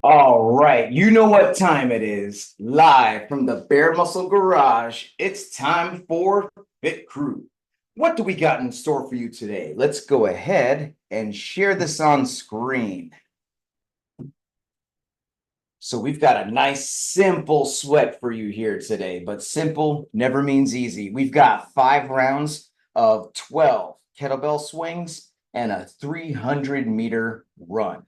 All right, you know what time it is. Live from the Bare Muscle Garage, it's time for Fit Crew. What do we got in store for you today? Let's go ahead and share this on screen. So we've got a nice simple sweat for you here today, but simple never means easy. We've got 5 rounds of 12 kettlebell swings and a 300-meter run.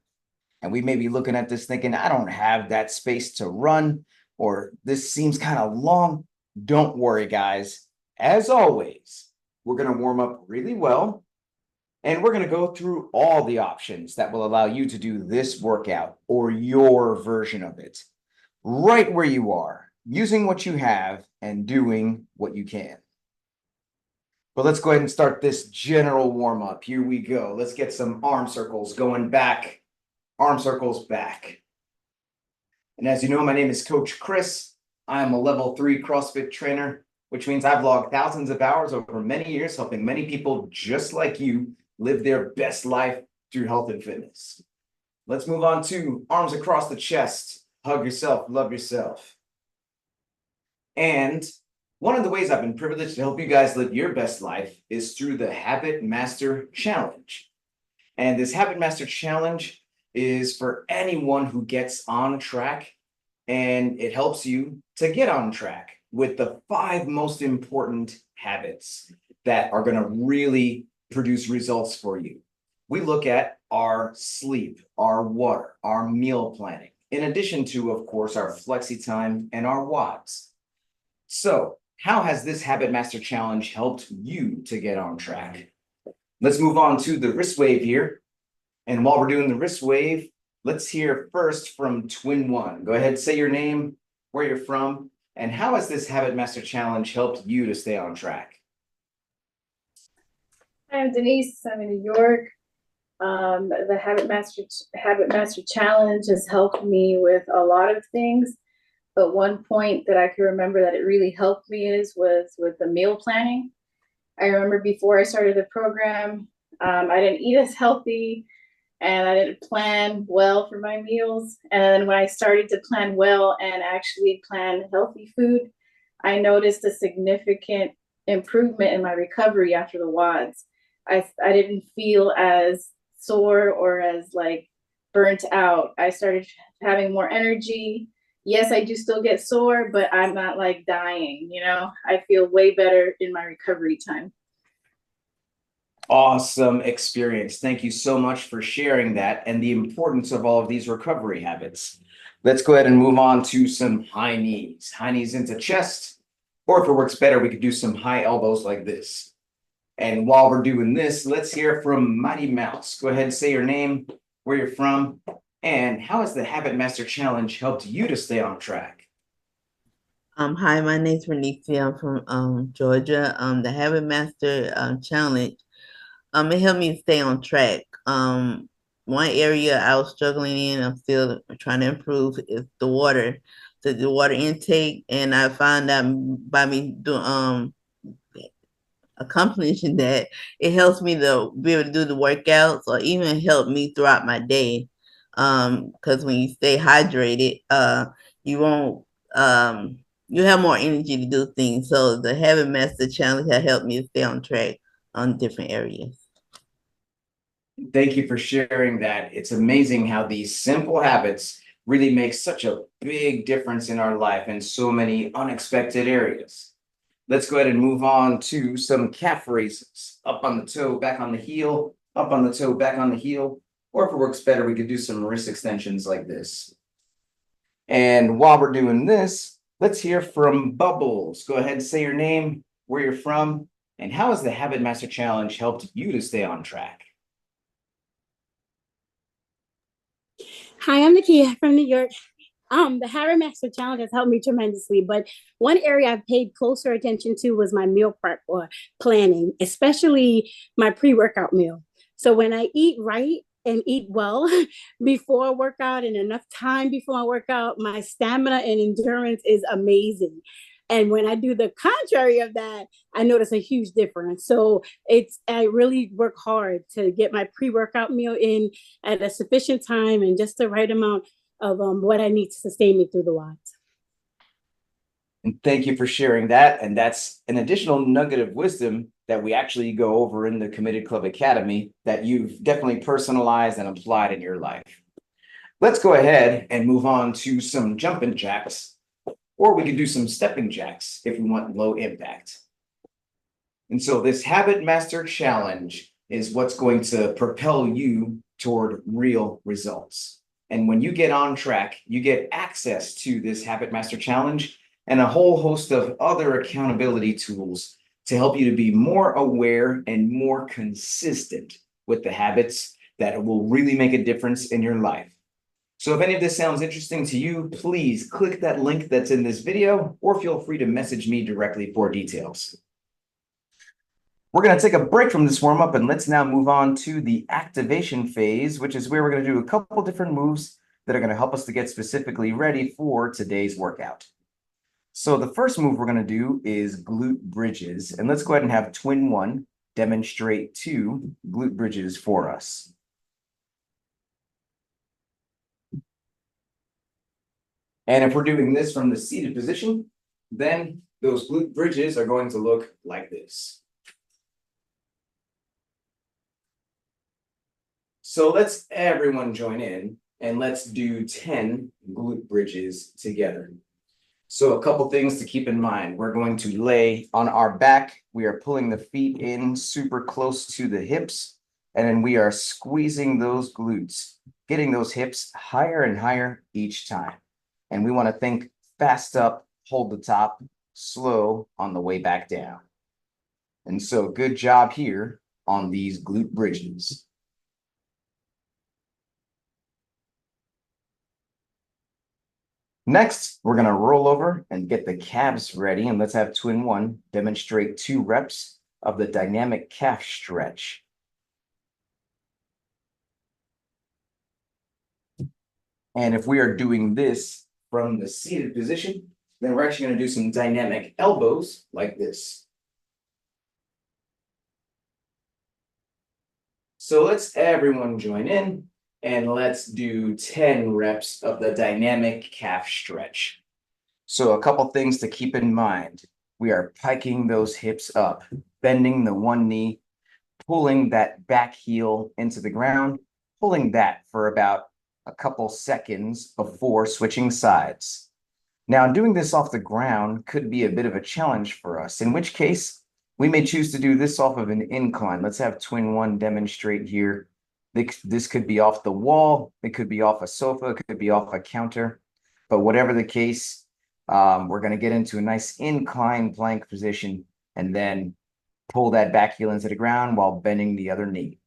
And we may be looking at this thinking, I don't have that space to run, or this seems kind of long. Don't worry, guys. As always, we're going to warm up really well, and we're going to go through all the options that will allow you to do this workout or your version of it right where you are, using what you have and doing what you can. But let's go ahead and start this general warm up. Here we go. Let's get some arm circles going back. Arm circles back. And as you know, my name is Coach Chris. I am a level 3 CrossFit trainer, which means I've logged thousands of hours over many years, helping many people just like you live their best life through health and fitness. Let's move on to arms across the chest. Hug yourself, love yourself. And one of the ways I've been privileged to help you guys live your best life is through the Habit Master Challenge. And this Habit Master Challenge is for anyone who gets on track, and it helps you to get on track with the 5 most important habits that are going to really produce results for you. We look at our sleep, our water, our meal planning, in addition to, of course, our flexi time and our WODs. So how has this Habit Master Challenge helped you to get on track? Let's move on to the wrist wave here. And while we're doing the wrist wave, let's hear first from Twin One. Go ahead, say your name, where you're from, and how has this Habit Master Challenge helped you to stay on track? Hi, I'm Denise. I'm in New York. The Habit Master Challenge has helped me with a lot of things, but one point that I can remember that it really helped me was with the meal planning. I remember before I started the program, I didn't eat as healthy and I didn't plan well for my meals. And then when I started to plan well and actually plan healthy food, I noticed a significant improvement in my recovery after the WODs. I didn't feel as sore or as like burnt out. I started having more energy. Yes, I do still get sore, but I'm not like dying, I feel way better in my recovery time. Awesome experience. Thank you so much for sharing that and the importance of all of these recovery habits. Let's go ahead and move on to some high knees. High knees into chest, or if it works better, we could do some high elbows like this. And while we're doing this, let's hear from Mighty Mouse. Go ahead and say your name, where you're from, and how has the Habit Master Challenge helped you to stay on track? Hi, my name's Renee. I'm from Georgia. The Habit Master Challenge, it helped me stay on track. One area I was struggling in, I'm still trying to improve, is the water, the water intake, and I found out by me doing accomplishing that, it helps me to be able to do the workouts or even help me throughout my day. Because when you stay hydrated, you won't you have more energy to do things. So the Habit Master Challenge has helped me to stay on track on different areas. Thank you for sharing that. It's amazing how these simple habits really make such a big difference in our life in so many unexpected areas. Let's go ahead and move on to some calf raises. Up on the toe, back on the heel, up on the toe, back on the heel. Or if it works better, we could do some wrist extensions like this. And while we're doing this, let's hear from Bubbles. Go ahead and say your name, where you're from, and how has the Habit Master Challenge helped you to stay on track? Hi, I'm Nakia from New York. The Habit Master Challenge has helped me tremendously, but one area I've paid closer attention to was my meal prep or planning, especially my pre-workout meal. So when I eat right and eat well before a workout and enough time before I work out, my stamina and endurance is amazing. And when I do the contrary of that, I notice a huge difference. So I really work hard to get my pre-workout meal in at a sufficient time and just the right amount of what I need to sustain me through the WODs. And thank you for sharing that. And that's an additional nugget of wisdom that we actually go over in the Committed Club Academy that you've definitely personalized and applied in your life. Let's go ahead and move on to some jumping jacks, or we can do some stepping jacks if we want low impact. And so this Habit Master Challenge is what's going to propel you toward real results. And when you get on track, you get access to this Habit Master Challenge and a whole host of other accountability tools to help you to be more aware and more consistent with the habits that will really make a difference in your life. So if any of this sounds interesting to you, please click that link that's in this video, or feel free to message me directly for details. We're going to take a break from this warm-up, and let's now move on to the activation phase, which is where we're going to do a couple different moves that are going to help us to get specifically ready for today's workout. So the first move we're going to do is glute bridges, and let's go ahead and have Twin One demonstrate 2 glute bridges for us. And if we're doing this from the seated position, then those glute bridges are going to look like this. So let's everyone join in and let's do 10 glute bridges together. So a couple things to keep in mind. We're going to lay on our back. We are pulling the feet in super close to the hips, and then we are squeezing those glutes, getting those hips higher and higher each time. And we want to think fast up, hold the top, slow on the way back down. And so good job here on these glute bridges. Next, we're going to roll over and get the calves ready. And let's have Twin One demonstrate 2 reps of the dynamic calf stretch. And if we are doing this from the seated position, then we're actually going to do some dynamic elbows like this. So let's everyone join in and let's do 10 reps of the dynamic calf stretch. So a couple things to keep in mind. We are piking those hips up, bending the one knee, pulling that back heel into the ground, pulling that for about a couple seconds before switching sides. Now, doing this off the ground could be a bit of a challenge for us, in which case we may choose to do this off of an incline. Let's have Twin One demonstrate here. This could be off the wall, it could be off a sofa, it could be off a counter, but whatever the case, we're going to get into a nice incline plank position and then pull that back heel into the ground while bending the other knee.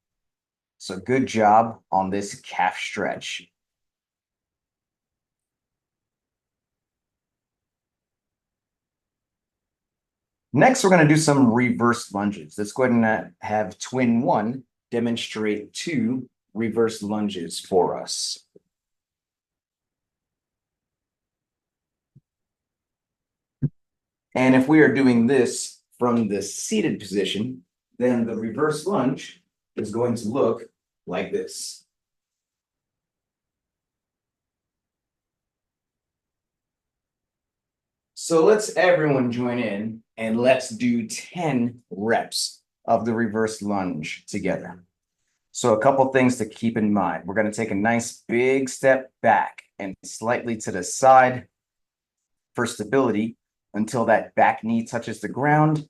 So good job on this calf stretch. Next, we're going to do some reverse lunges. Let's go ahead and have Twin One demonstrate 2 reverse lunges for us. And if we are doing this from the seated position, then the reverse lunge is going to look like this. So let's everyone join in and let's do 10 reps of the reverse lunge together. So a couple things to keep in mind. We're going to take a nice big step back and slightly to the side for stability until that back knee touches the ground.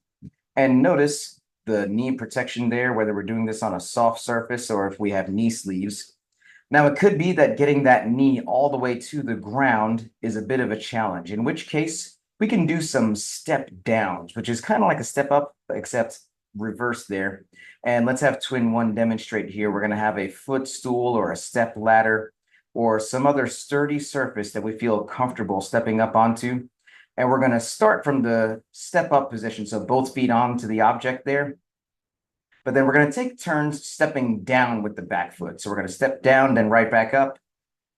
And notice the knee protection there, whether we're doing this on a soft surface or if we have knee sleeves. Now, it could be that getting that knee all the way to the ground is a bit of a challenge, in which case we can do some step downs, which is kind of like a step up, except reverse there. And let's have Twin One demonstrate here. We're going to have a footstool or a step ladder or some other sturdy surface that we feel comfortable stepping up onto. And we're going to start from the step up position, so both feet onto the object there. But then we're going to take turns stepping down with the back foot. So we're going to step down, then right back up,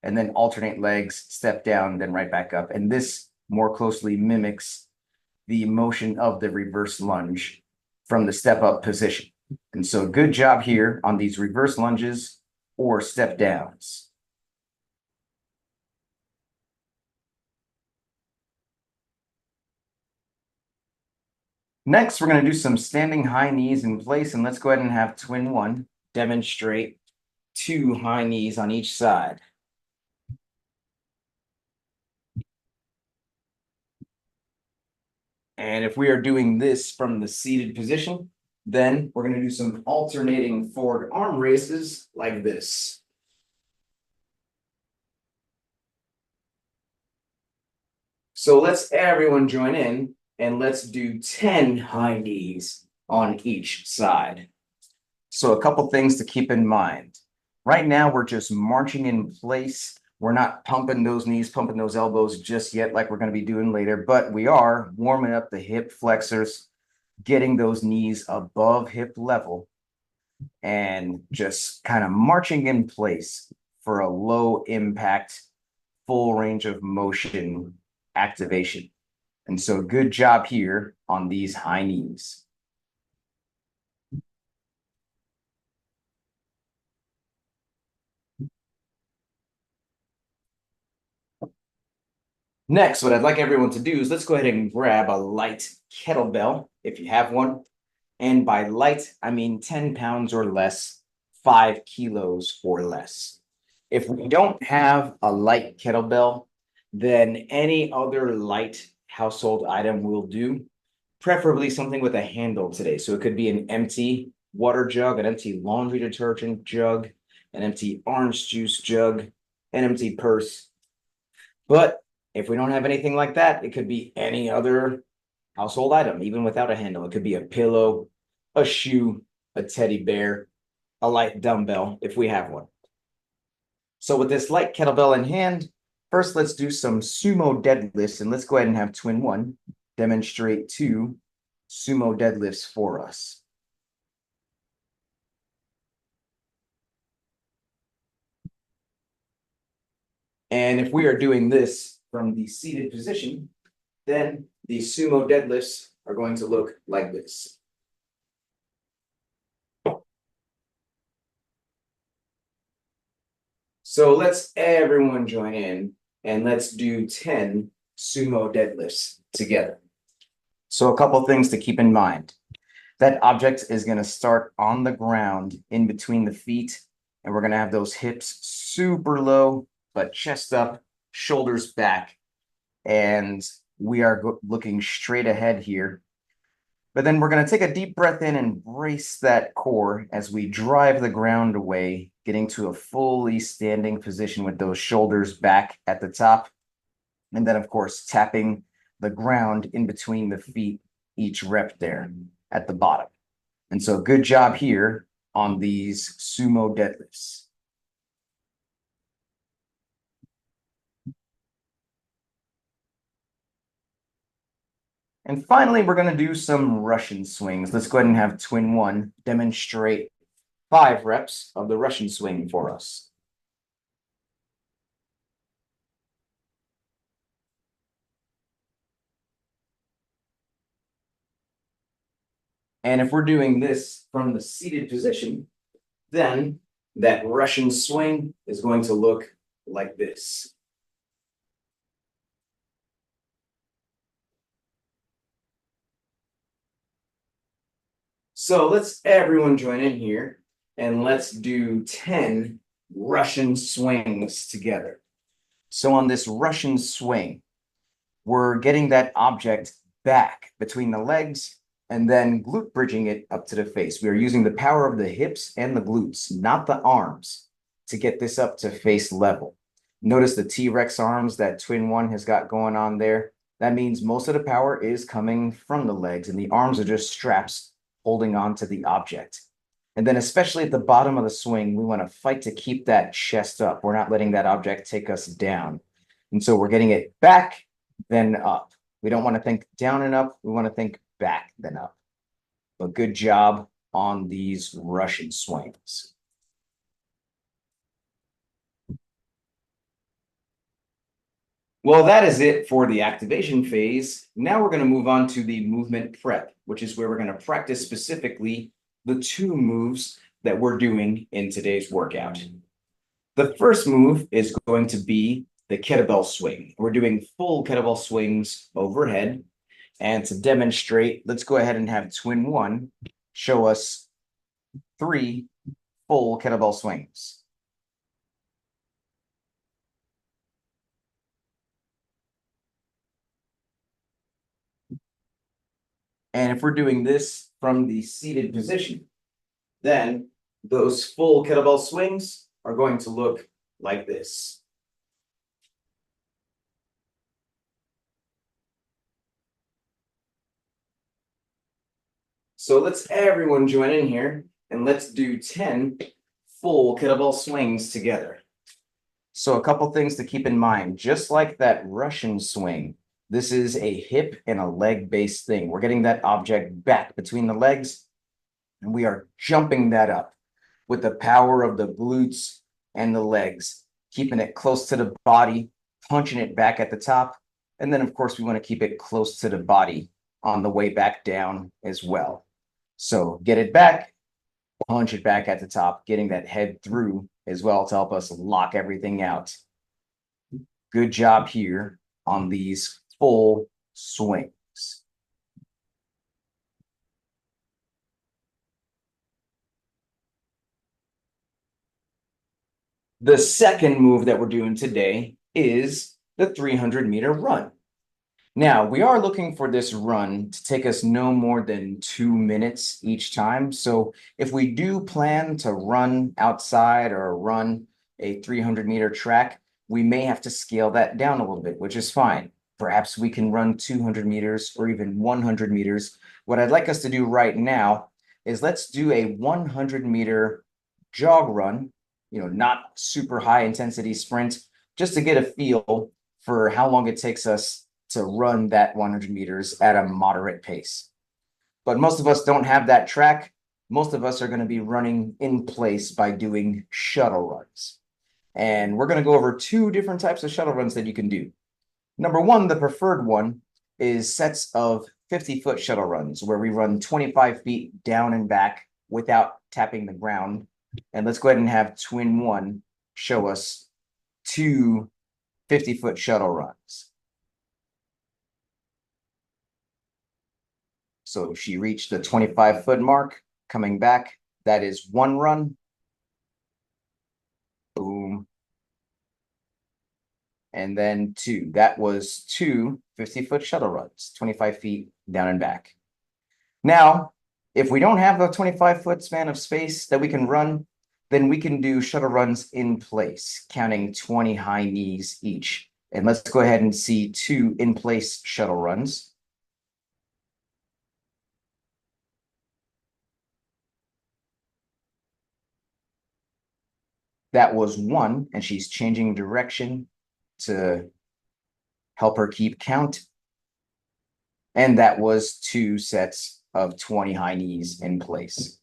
and then alternate legs, step down, then right back up. And this more closely mimics the motion of the reverse lunge from the step up position. And so good job here on these reverse lunges or step downs. Next, we're going to do some standing high knees in place, and let's go ahead and have twin one demonstrate 2 high knees on each side. And if we are doing this from the seated position, then we're going to do some alternating forward arm raises like this. So let's everyone join in and let's do 10 high knees on each side. So a couple things to keep in mind. Right now, we're just marching in place. We're not pumping those knees, pumping those elbows just yet like we're going to be doing later, but we are warming up the hip flexors, getting those knees above hip level, and just kind of marching in place for a low impact, full range of motion activation. And so good job here on these high knees. Next, what I'd like everyone to do is let's go ahead and grab a light kettlebell if you have one. And by light, I mean 10 pounds or less, 5 kilos or less. If we don't have a light kettlebell, then any other light household item will do, preferably something with a handle today. So it could be an empty water jug, an empty laundry detergent jug, an empty orange juice jug, an empty purse. But if we don't have anything like that, it could be any other household item, even without a handle. It could be a pillow, a shoe, a teddy bear, a light dumbbell, if we have one. So with this light kettlebell in hand, first let's do some sumo deadlifts, and let's go ahead and have twin one demonstrate 2 sumo deadlifts for us. And if we are doing this from the seated position, then the sumo deadlifts are going to look like this. So let's everyone join in and let's do 10 sumo deadlifts together. So a couple things to keep in mind. That object is going to start on the ground in between the feet, and we're going to have those hips super low, but chest up, shoulders back, and we are looking straight ahead here. But then we're going to take a deep breath in and brace that core as we drive the ground away, getting to a fully standing position with those shoulders back at the top. And then, of course, tapping the ground in between the feet each rep there at the bottom. And so good job here on these sumo deadlifts. And finally, we're going to do some Russian swings. Let's go ahead and have twin one demonstrate 5 reps of the Russian swing for us. And if we're doing this from the seated position, then that Russian swing is going to look like this. So let's everyone join in here and let's do 10 Russian swings together. So on this Russian swing, we're getting that object back between the legs and then glute bridging it up to the face. We are using the power of the hips and the glutes, not the arms, to get this up to face level. Notice the T-Rex arms that twin one has got going on there. That means most of the power is coming from the legs, and the arms are just straps holding on to the object. And then especially at the bottom of the swing, we want to fight to keep that chest up. We're not letting that object take us down. And so we're getting it back, then up. We don't want to think down and up. We want to think back, then up. But good job on these Russian swings. Well, that is it for the activation phase. Now we're going to move on to the movement prep, which is where we're going to practice specifically the 2 moves that we're doing in today's workout. The first move is going to be the kettlebell swing. We're doing full kettlebell swings overhead. And to demonstrate, let's go ahead and have twin one show us 3 full kettlebell swings. And if we're doing this from the seated position, then those full kettlebell swings are going to look like this. So let's everyone join in here and let's do 10 full kettlebell swings together. So a couple things to keep in mind, just like that Russian swing, this is a hip and a leg based thing. We're getting that object back between the legs and we are jumping that up with the power of the glutes and the legs, keeping it close to the body, punching it back at the top. And then of course we want to keep it close to the body on the way back down as well. So get it back, punch it back at the top, getting that head through as well to help us lock everything out. Good job here on these full swings. The second move that we're doing today is the 300-meter run. Now, we are looking for this run to take us no more than 2 minutes each time. So if we do plan to run outside or run a 300-meter track, we may have to scale that down a little bit, which is fine. Perhaps we can run 200 meters or even 100 meters. What I'd like us to do right now is let's do a 100-meter jog run, not super high intensity sprint, just to get a feel for how long it takes us to run that 100 meters at a moderate pace. But most of us don't have that track. Most of us are going to be running in place by doing shuttle runs. And we're going to go over 2 different types of shuttle runs that you can do. Number 1, the preferred one, is sets of 50-foot shuttle runs where we run 25 feet down and back without tapping the ground. And let's go ahead and have twin one show us 2 50-foot shuttle runs. So she reached the 25-foot mark, coming back. That is 1 run. Boom. And then 2. That was 2 50-foot shuttle runs, 25 feet down and back. Now, if we don't have a 25-foot span of space that we can run, then we can do shuttle runs in place, counting 20 high knees each. And let's go ahead and see 2 in-place shuttle runs. That was 1, and she's changing direction to help her keep count. And that was 2 sets of 20 high knees in place.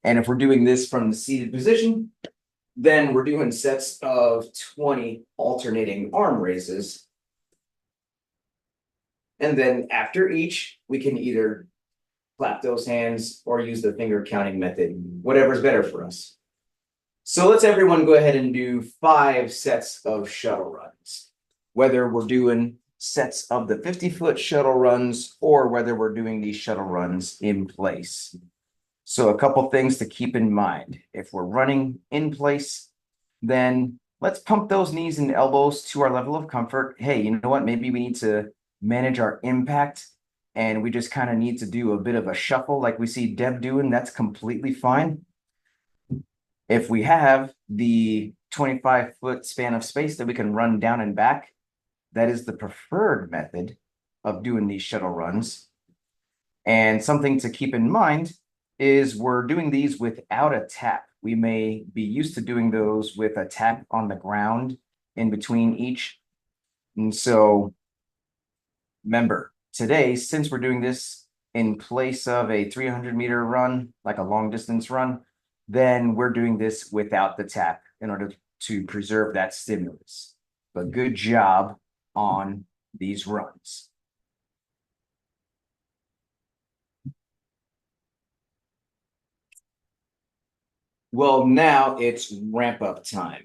And if we're doing this from the seated position, then we're doing sets of 20 alternating arm raises. And then after each, we can either clap those hands or use the finger counting method, whatever's better for us. So let's everyone go ahead and do 5 sets of shuttle runs, whether we're doing sets of the 50-foot shuttle runs or whether we're doing these shuttle runs in place. So a couple things to keep in mind. If we're running in place, then let's pump those knees and elbows to our level of comfort. Hey, you know what? Maybe we need to manage our impact and we just kind of need to do a bit of a shuffle like we see Deb doing. That's completely fine. If we have the 25-foot span of space that we can run down and back, that is the preferred method of doing these shuttle runs. And something to keep in mind is we're doing these without a tap. We may be used to doing those with a tap on the ground in between each. And so remember, today, since we're doing this in place of a 300-meter run, like a long distance run, then we're doing this without the tap in order to preserve that stimulus. But good job on these runs. Well, now it's ramp up time.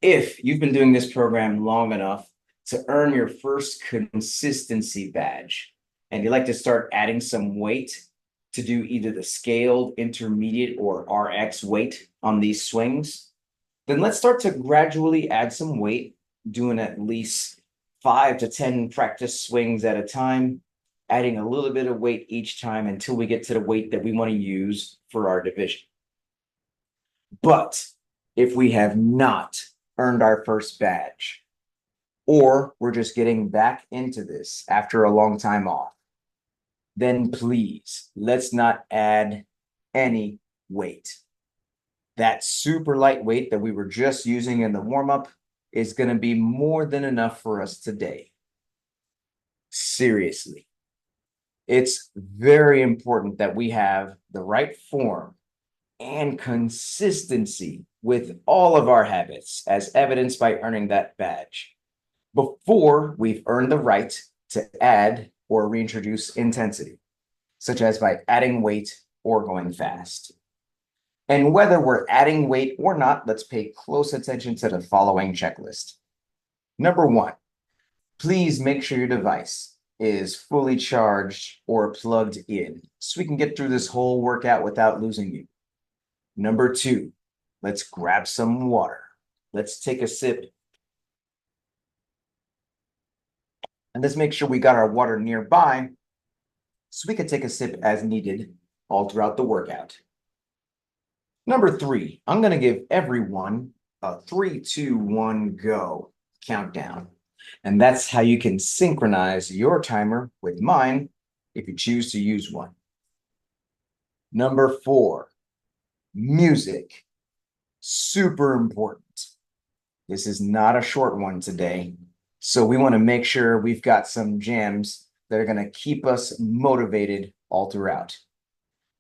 If you've been doing this program long enough to earn your first consistency badge, and you like to start adding some weight to do either the scaled, intermediate, or RX weight on these swings, then let's start to gradually add some weight, doing at least 5 to 10 practice swings at a time, adding a little bit of weight each time until we get to the weight that we want to use for our division. But if we have not earned our first badge, or we're just getting back into this after a long time off, then please let's not add any weight. That super light weight that we were just using in the warm-up is going to be more than enough for us today. Seriously, it's very important that we have the right form and consistency with all of our habits, as evidenced by earning that badge, before we've earned the right to add or reintroduce intensity, such as by adding weight or going fast. And whether we're adding weight or not, let's pay close attention to the following checklist. Number 1, please make sure your device is fully charged or plugged in so we can get through this whole workout without losing you. Number 2, let's grab some water. Let's take a sip. And let's make sure we got our water nearby so we can take a sip as needed all throughout the workout. Number 3, I'm going to give everyone a 3, 2, 1, go countdown. And that's how you can synchronize your timer with mine if you choose to use one. Number 4, music. Super important. This is not a short one today, so we want to make sure we've got some jams that are going to keep us motivated all throughout.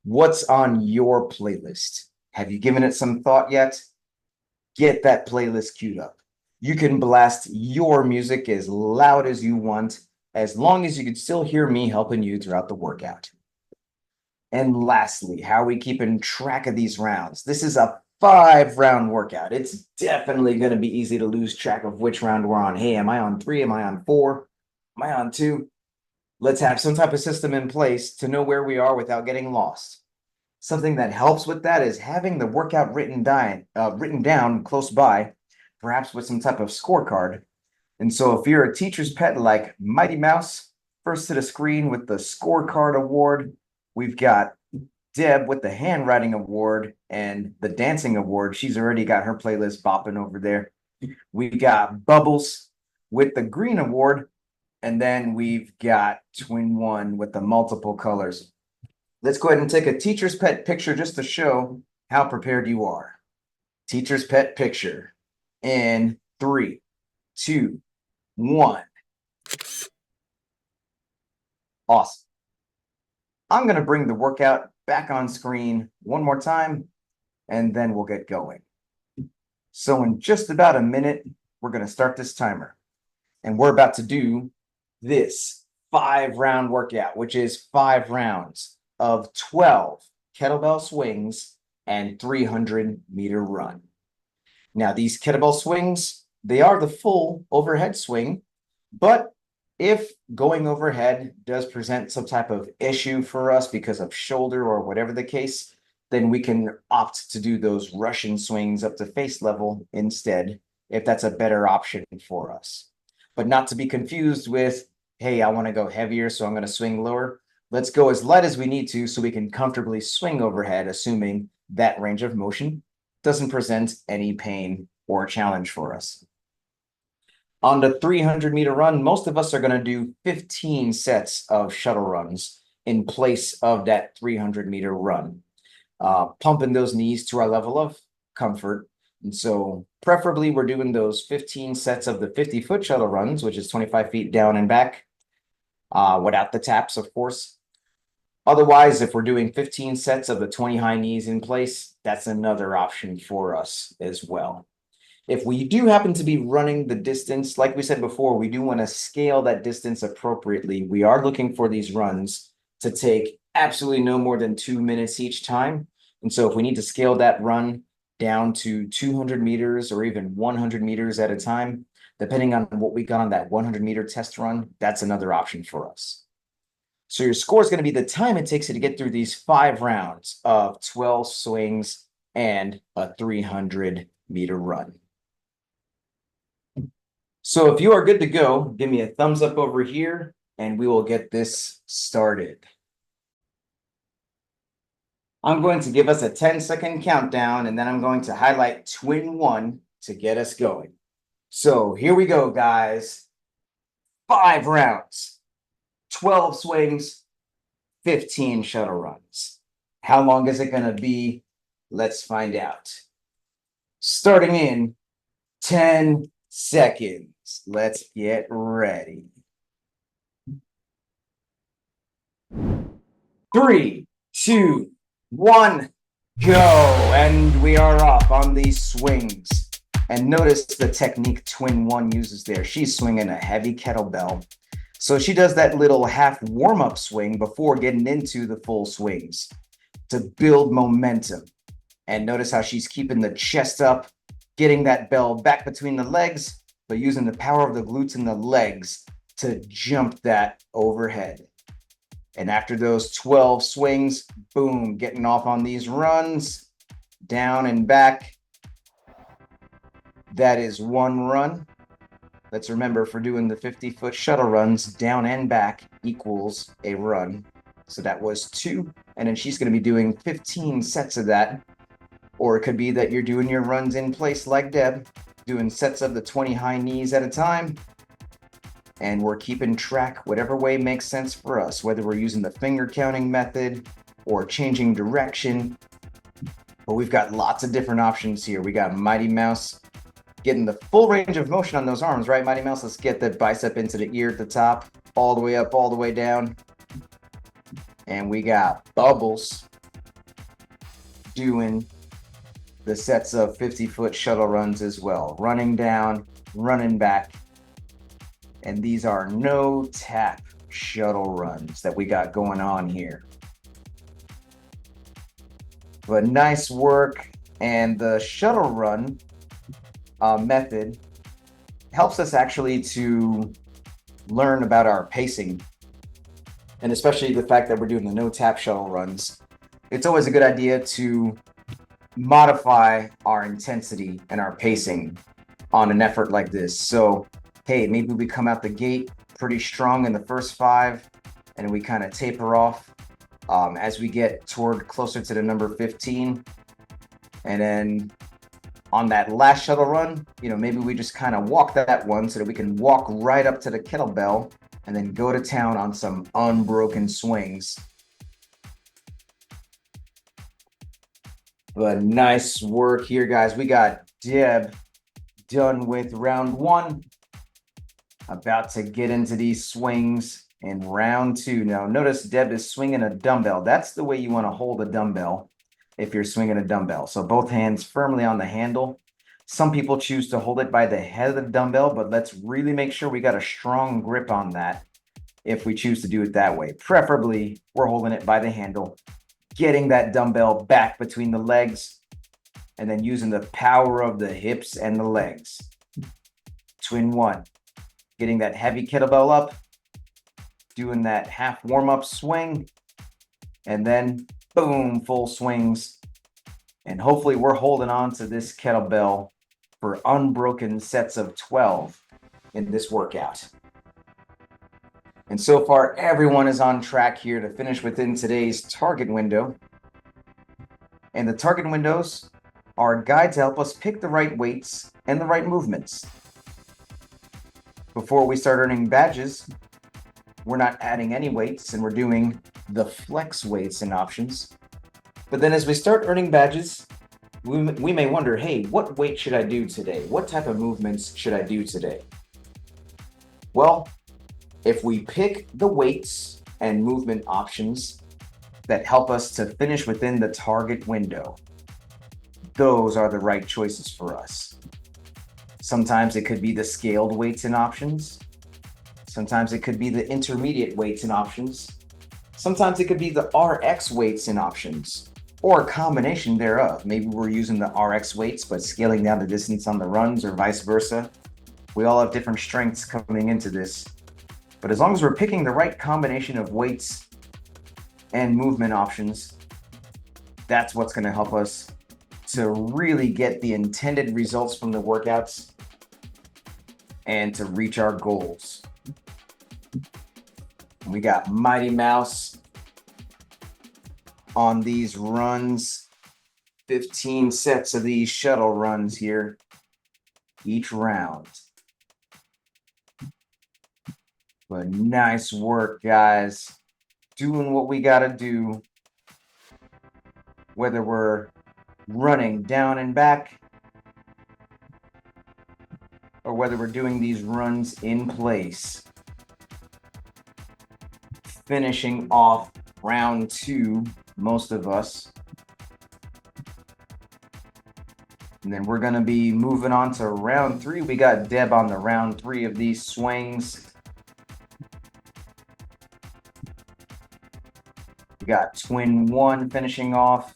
What's on your playlist? Have you given it some thought yet? Get that playlist queued up. You can blast your music as loud as you want, as long as you can still hear me helping you throughout the workout. And lastly, how are we keeping track of these rounds? This is a 5-round workout. It's definitely going to be easy to lose track of which round we're on. Hey, am I on 3? Am I on 4? Am I on 2? Let's have some type of system in place to know where we are without getting lost. Something that helps with that is having the workout written down close by, perhaps with some type of scorecard. And so if you're a teacher's pet like Mighty Mouse, first to the screen with the scorecard award, we've got Deb with the handwriting award and the dancing award. She's already got her playlist bopping over there. We got Bubbles with the green award, and then we've got Twin One with the multiple colors. Let's go ahead and take a teacher's pet picture just to show how prepared you are. Teacher's pet picture in 3, 2, 1. Awesome. I'm going to bring the workout back on screen one more time, and then we'll get going. So in just about a minute, we're going to start this timer. And we're about to do this 5-round workout, which is 5 rounds of 12 kettlebell swings and 300-meter run. Now, these kettlebell swings, they are the full overhead swing, but if going overhead does present some type of issue for us because of shoulder or whatever the case, then we can opt to do those Russian swings up to face level instead, if that's a better option for us. But not to be confused with, hey, I want to go heavier, so I'm going to swing lower. Let's go as light as we need to so we can comfortably swing overhead, assuming that range of motion doesn't present any pain or challenge for us. On the 300-meter run, most of us are going to do 15 sets of shuttle runs in place of that 300-meter run, pumping those knees to our level of comfort. And so preferably we're doing those 15 sets of the 50-foot shuttle runs, which is 25 feet down and back, without the taps, of course. Otherwise, if we're doing 15 sets of the 20 high knees in place, that's another option for us as well. If we do happen to be running the distance, like we said before, we do want to scale that distance appropriately. We are looking for these runs to take absolutely no more than 2 minutes each time. And so if we need to scale that run down to 200 meters or even 100 meters at a time, depending on what we got on that 100-meter test run, that's another option for us. So your score is going to be the time it takes you to get through these 5 rounds of 12 swings and a 300-meter run. So if you are good to go, give me a thumbs up over here and we will get this started. I'm going to give us a 10-second countdown and then I'm going to highlight twin 1 to get us going. So here we go, guys. 5 rounds, 12 swings, 15 shuttle runs. How long is it going to be? Let's find out. Starting in 10 seconds. Let's get ready. 3, 2, 1, go. And we are off on these swings. And notice the technique twin 1 uses there. She's swinging a heavy kettlebell. So she does that little half warm-up swing before getting into the full swings to build momentum. And notice how she's keeping the chest up, getting that bell back between the legs, but using the power of the glutes and the legs to jump that overhead. And after those 12 swings, boom, getting off on these runs, down and back. That is 1 run. Let's remember, for doing the 50-foot shuttle runs, down and back equals a run. So that was 2. And then she's going to be doing 15 sets of that. Or it could be that you're doing your runs in place like Deb, doing sets of the 20 high knees at a time. And we're keeping track whatever way makes sense for us, whether we're using the finger counting method or changing direction. But we've got lots of different options here. We got Mighty Mouse getting the full range of motion on those arms, right, Mighty Mouse? Let's get the bicep into the ear at the top, all the way up, all the way down. And we got Bubbles doing the sets of 50-foot shuttle runs as well. Running down, running back. And these are no tap shuttle runs that we got going on here. But nice work. And the shuttle run method helps us actually to learn about our pacing, and especially the fact that we're doing the no tap shuttle runs. It's always a good idea to modify our intensity and our pacing on an effort like this. So hey, maybe we come out the gate pretty strong in the first 5 and we kind of taper off as we get toward closer to the number 15. And then on that last shuttle run, maybe we just kind of walk that one so that we can walk right up to the kettlebell and then go to town on some unbroken swings. But nice work here, guys. We got Deb done with round 1. About to get into these swings in round 2. Now, notice Deb is swinging a dumbbell. That's the way you want to hold a dumbbell if you're swinging a dumbbell. So both hands firmly on the handle. Some people choose to hold it by the head of the dumbbell, but let's really make sure we got a strong grip on that if we choose to do it that way. Preferably, we're holding it by the handle, getting that dumbbell back between the legs, and then using the power of the hips and the legs. Twin 1. Getting that heavy kettlebell up, doing that half warm-up swing, and then boom, full swings. And hopefully we're holding on to this kettlebell for unbroken sets of 12 in this workout. And so far, everyone is on track here to finish within today's target window. And the target windows are a guide to help us pick the right weights and the right movements. Before we start earning badges, we're not adding any weights and we're doing the flex weights and options. But then as we start earning badges, we may wonder, hey, what weight should I do today? What type of movements should I do today? Well, if we pick the weights and movement options that help us to finish within the target window, those are the right choices for us. Sometimes it could be the scaled weights and options. Sometimes it could be the intermediate weights and options. Sometimes it could be the RX weights and options, or a combination thereof. Maybe we're using the RX weights, but scaling down the distance on the runs or vice versa. We all have different strengths coming into this. But as long as we're picking the right combination of weights and movement options, that's what's going to help us to really get the intended results from the workouts and to reach our goals. We got Mighty Mouse on these runs, 15 sets of these shuttle runs here each round. But nice work, guys. Doing what we got to do, whether we're running down and back or whether we're doing these runs in place. Finishing off round 2, most of us. And then we're going to be moving on to round 3. We got Deb on the round 3 of these swings. We got Twin 1 finishing off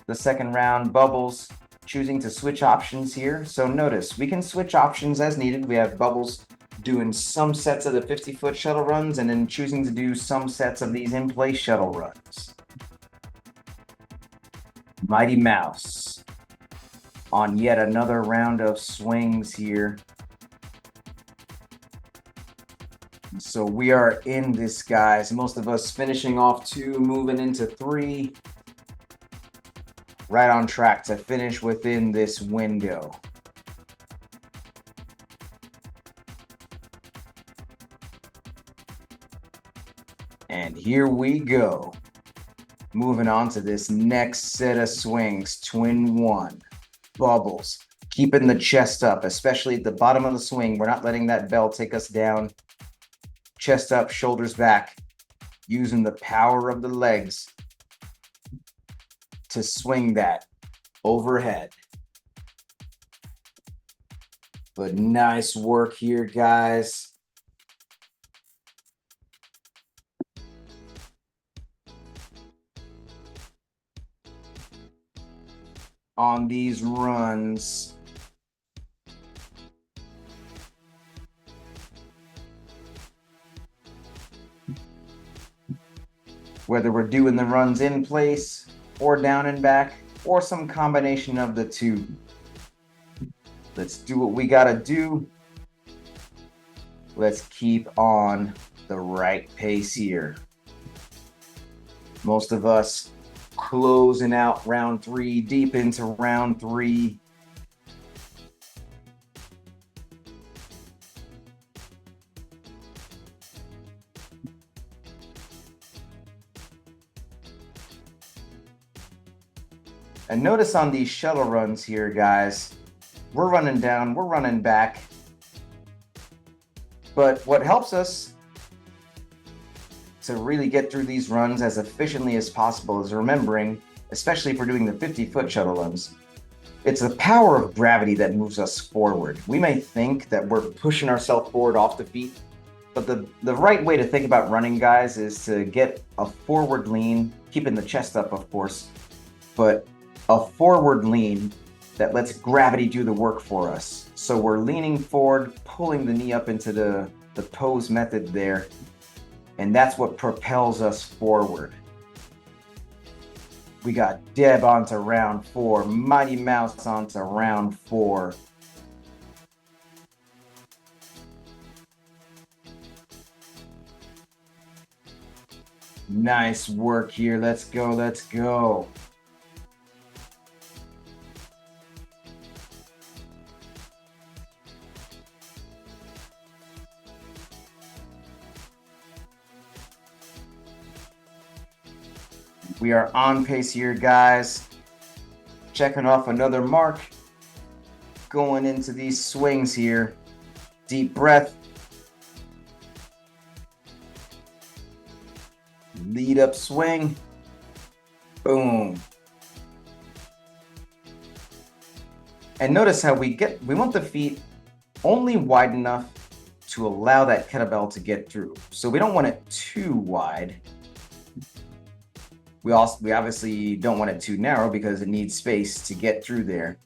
the second round. Bubbles choosing to switch options here. So notice we can switch options as needed. We have Bubbles doing some sets of the 50-foot shuttle runs and then choosing to do some sets of these in-place shuttle runs. Mighty Mouse on yet another round of swings here. So we are in this, guys. Most of us finishing off 2, moving into 3. Right on track to finish within this window. And here we go. Moving on to this next set of swings. Twin 1. Bubbles. Keeping the chest up, especially at the bottom of the swing. We're not letting that bell take us down. Chest up, shoulders back. Using the power of the legs to swing that overhead. But nice work here, guys. On these runs. Whether we're doing the runs in place or down and back or some combination of the two. Let's do what we gotta do. Let's keep on the right pace here. Most of us closing out round 3, deep into round 3. And notice on these shuttle runs here, guys, we're running down, we're running back. But what helps us to really get through these runs as efficiently as possible is remembering, especially if we're doing the 50-foot shuttle runs, it's the power of gravity that moves us forward. We may think that we're pushing ourselves forward off the feet, but the right way to think about running, guys, is to get a forward lean, keeping the chest up, of course, but a forward lean that lets gravity do the work for us. So we're leaning forward, pulling the knee up into the pose method there, and that's what propels us forward. We got Deb onto round 4, Mighty Mouse onto round 4. Nice work here. Let's go, let's go. We are on pace here, guys. Checking off another mark. Going into these swings here. Deep breath. Lead up swing. Boom. And notice how we want the feet only wide enough to allow that kettlebell to get through. So we don't want it too wide. We obviously don't want it too narrow because it needs space to get through there.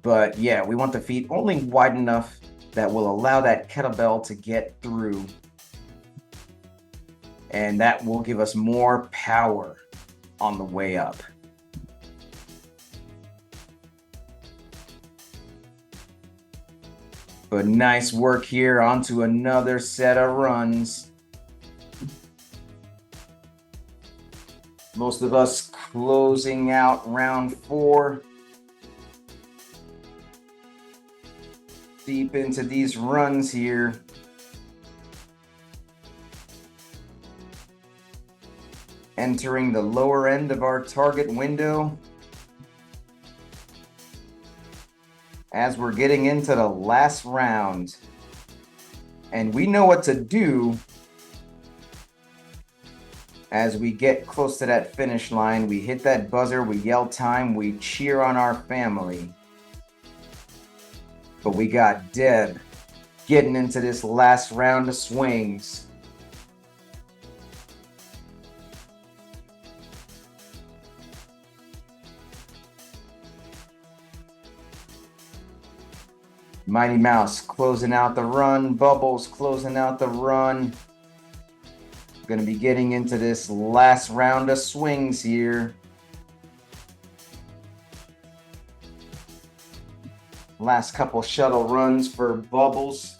But yeah, we want the feet only wide enough that will allow that kettlebell to get through. And that will give us more power on the way up. But nice work here. Onto another set of runs. Most of us closing out round 4. Deep into these runs here. Entering the lower end of our target window. As we're getting into the last round. And we know what to do as we get close to that finish line. We hit that buzzer, we yell time, we cheer on our family. But we got Deb getting into this last round of swings. Mighty Mouse closing out the run. Bubbles closing out the run. Going to be getting into this last round of swings here. Last couple shuttle runs for Bubbles.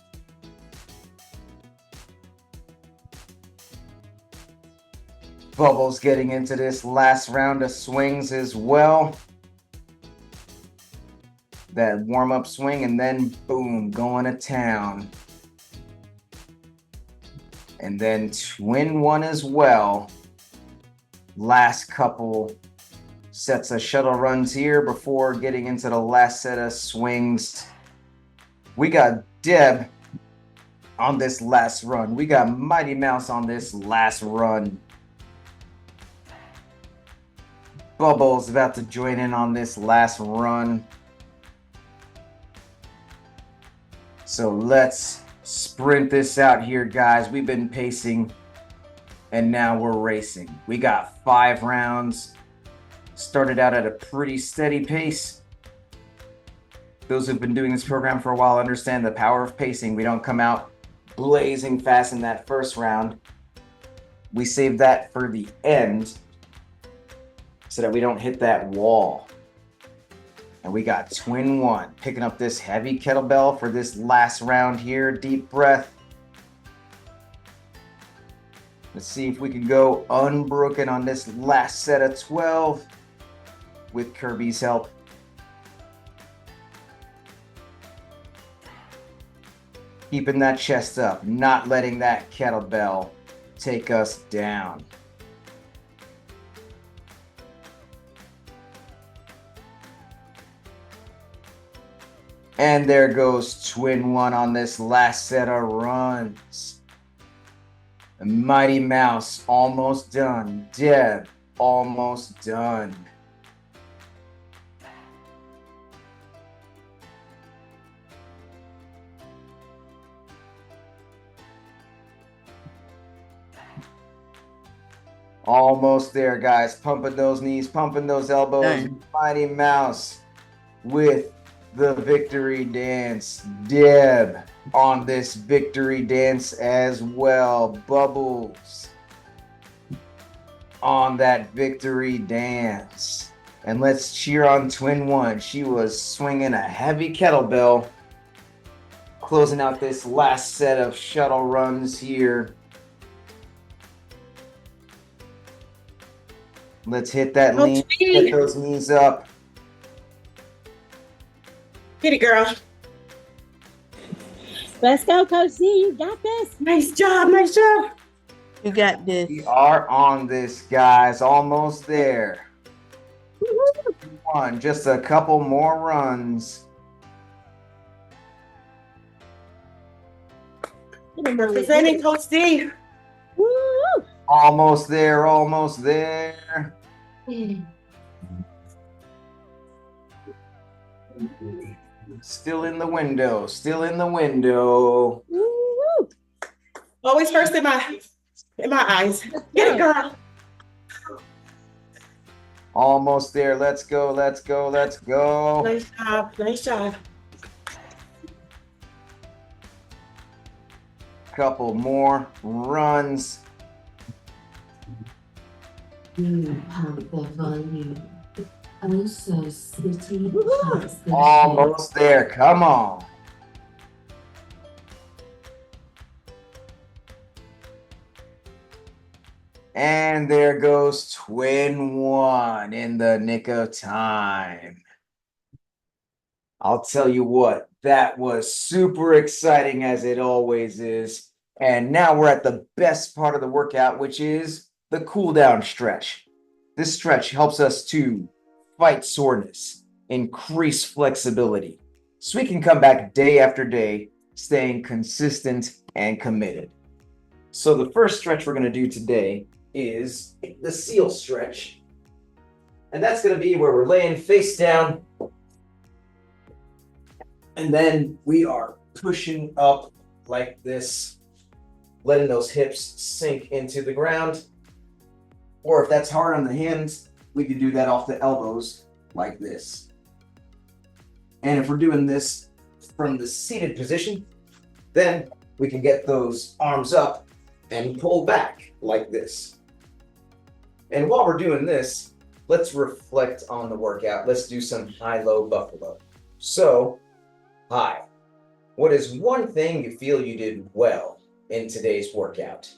Bubbles getting into this last round of swings as well. That warm-up swing, and then boom, going to town. And then twin one as well. Last couple sets of shuttle runs here before getting into the last set of swings. We got Deb on this last run. We got Mighty Mouse on this last run. Bubbles about to join in on this last run. So let's sprint this out here, guys. We've been pacing and now we're racing. We got 5 rounds. Started out at a pretty steady pace. Those who've been doing this program for a while understand the power of pacing. We don't come out blazing fast in that first round. We save that for the end so that we don't hit that wall. And we got twin one, picking up this heavy kettlebell for this last round here. Deep breath. Let's see if we can go unbroken on this last set of 12 with Kirby's help. Keeping that chest up, not letting that kettlebell take us down. And there goes twin one on this last set of runs. The Mighty Mouse almost done. Deb almost done. Almost there, guys. Pumping those knees, pumping those elbows. Dang. Mighty Mouse with the victory dance. Deb on this victory dance as well. Bubbles on that victory dance. And let's cheer on twin one. She was swinging a heavy kettlebell, closing out this last set of shuttle runs here. Let's hit that lean, get those knees up. Get it, girl. Let's go, Coach Z. You got this. Nice job. Nice job. You got this. We are on this, guys. Almost there. One, just a couple more runs. Representing Coach D. Woo! Almost there, almost there. Still in the window, still in the window. Woo! Always first in my eyes. Get it, girl. Almost there. Let's go, let's go, let's go. Nice job. Nice job. couple more runs. You have the volume. Also, city has the Almost there. Come on. And there goes twin one in the nick of time. I'll tell you what, that was super exciting as it always is. And now we're at the best part of the workout, which is the cool down stretch. This stretch helps us to fight soreness, increase flexibility, so we can come back day after day, staying consistent and committed. So the first stretch we're going to do today is the seal stretch. And that's going to be where we're laying face down. And then we are pushing up like this, letting those hips sink into the ground. Or if that's hard on the hands, we could do that off the elbows like this. And if we're doing this from the seated position, then we can get those arms up and pull back like this. And while we're doing this, let's reflect on the workout. Let's do some high-low buffalo. So, high. What is one thing you feel you did well in today's workout?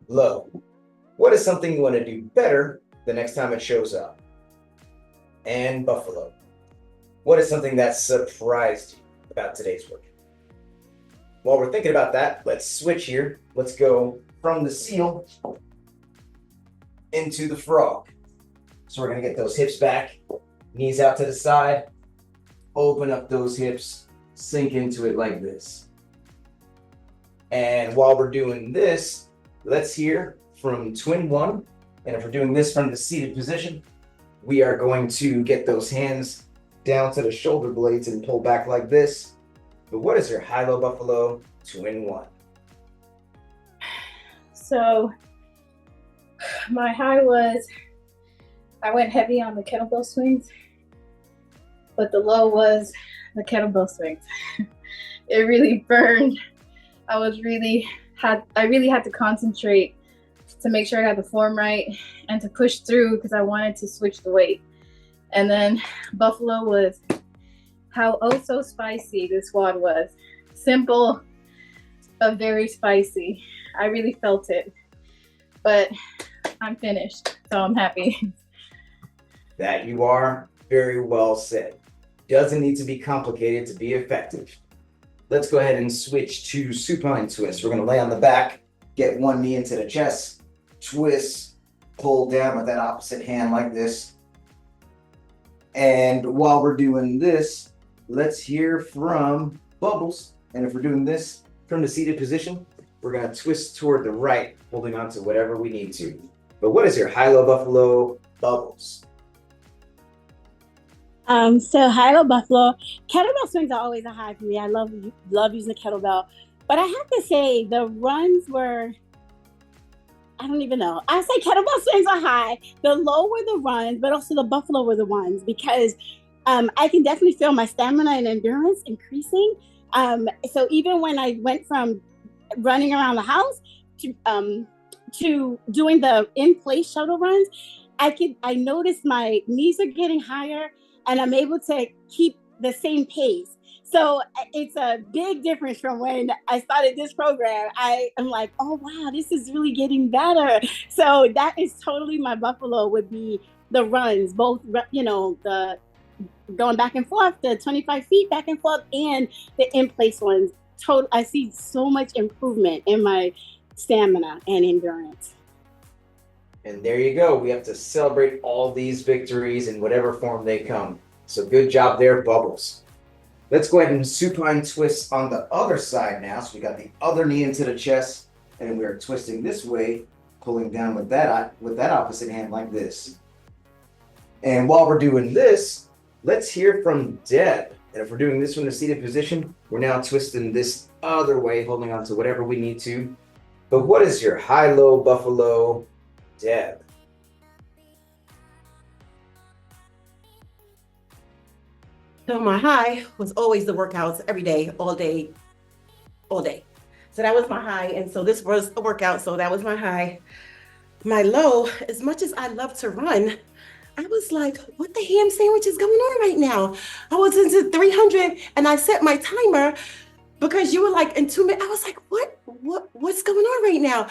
Low. What is something you want to do better the next time it shows up? And buffalo. What is something that surprised you about today's workout? While we're thinking about that, let's switch here. Let's go from the seal into the frog. So we're going to get those hips back, knees out to the side, open up those hips, sink into it like this. And while we're doing this, let's hear from twin one. And if we're doing this from the seated position, we are going to get those hands down to the shoulder blades and pull back like this. But what is your high-low buffalo twin one? So my high was, I went heavy on the kettlebell swings, but the low was the kettlebell swings. It really burned. I really had to concentrate to make sure I got the form right and to push through because I wanted to switch the weight. And then buffalo was how oh so spicy this WOD was. Simple, but very spicy. I really felt it, but I'm finished, so I'm happy. That you are. Very well said. Doesn't need to be complicated to be effective. Let's go ahead and switch to supine twist. We're going to lay on the back, get one knee into the chest, twist, pull down with that opposite hand like this. And while we're doing this, let's hear from Bubbles. And if we're doing this from the seated position, we're going to twist toward the right, holding on to whatever we need to. But what is your high-low buffalo, Bubbles? So high-low buffalo, kettlebell swings are always a high for me. I love using the kettlebell, but I have to say the runs were, I don't even know. I say kettlebell swings are high. The low were the runs, but also the buffalo were the ones because I can definitely feel my stamina and endurance increasing. So even when I went from running around the house to doing the in-place shuttle runs, I noticed my knees are getting higher and I'm able to keep the same pace. So it's a big difference from when I started this program. I'm like, oh wow, this is really getting better. So that is totally my buffalo would be the runs, both, the going back and forth, the 25 feet back and forth, and the in-place ones. I see so much improvement in my stamina and endurance. And there you go. We have to celebrate all these victories in whatever form they come. So good job there, Bubbles. Let's go ahead and supine twist on the other side now. So we got the other knee into the chest, and we are twisting this way, pulling down with that opposite hand like this. And while we're doing this, let's hear from Deb. And if we're doing this from the seated position, we're now twisting this other way, holding on to whatever we need to. But what is your high-low buffalo, Deb? So my high was always the workouts every day, all day, all day. So that was my high. And so this was a workout. So that was my high. My low, as much as I love to run, I was like, what the ham sandwich is going on right now? I was into 300 and I set my timer because you were like in 2 minutes. I was like, what's going on right now?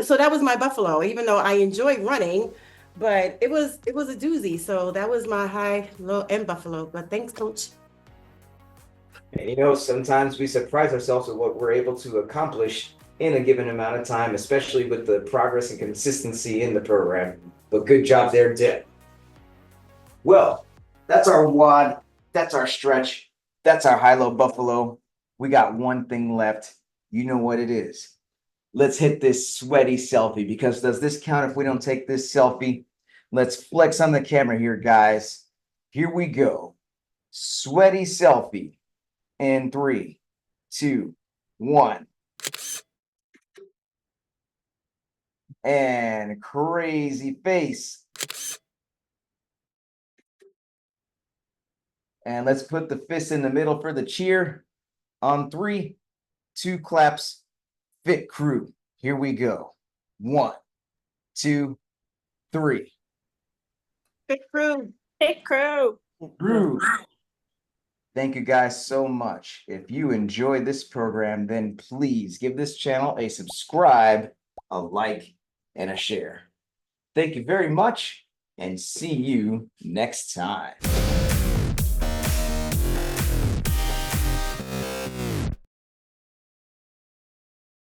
So that was my buffalo, even though I enjoy running, but it was a doozy. So that was my high, low, and buffalo. But thanks, coach. And sometimes we surprise ourselves with what we're able to accomplish in a given amount of time, especially with the progress and consistency in the program. But good job there, Deb. Well, that's our WOD, that's our stretch, that's our high-low buffalo. We got one thing left. You know what it is. Let's hit this sweaty selfie, because does this count if we don't take this selfie? Let's flex on the camera here, guys. Here we go. Sweaty selfie in 3, 2, 1. And crazy face. And let's put the fist in the middle for the cheer. On 3, 2 claps. Fit crew. Here we go. 1, 2, 3. Fit crew. Hey, crew. Crew. Thank you guys so much. If you enjoyed this program, then please give this channel a subscribe, a like, and a share. Thank you very much, and see you next time.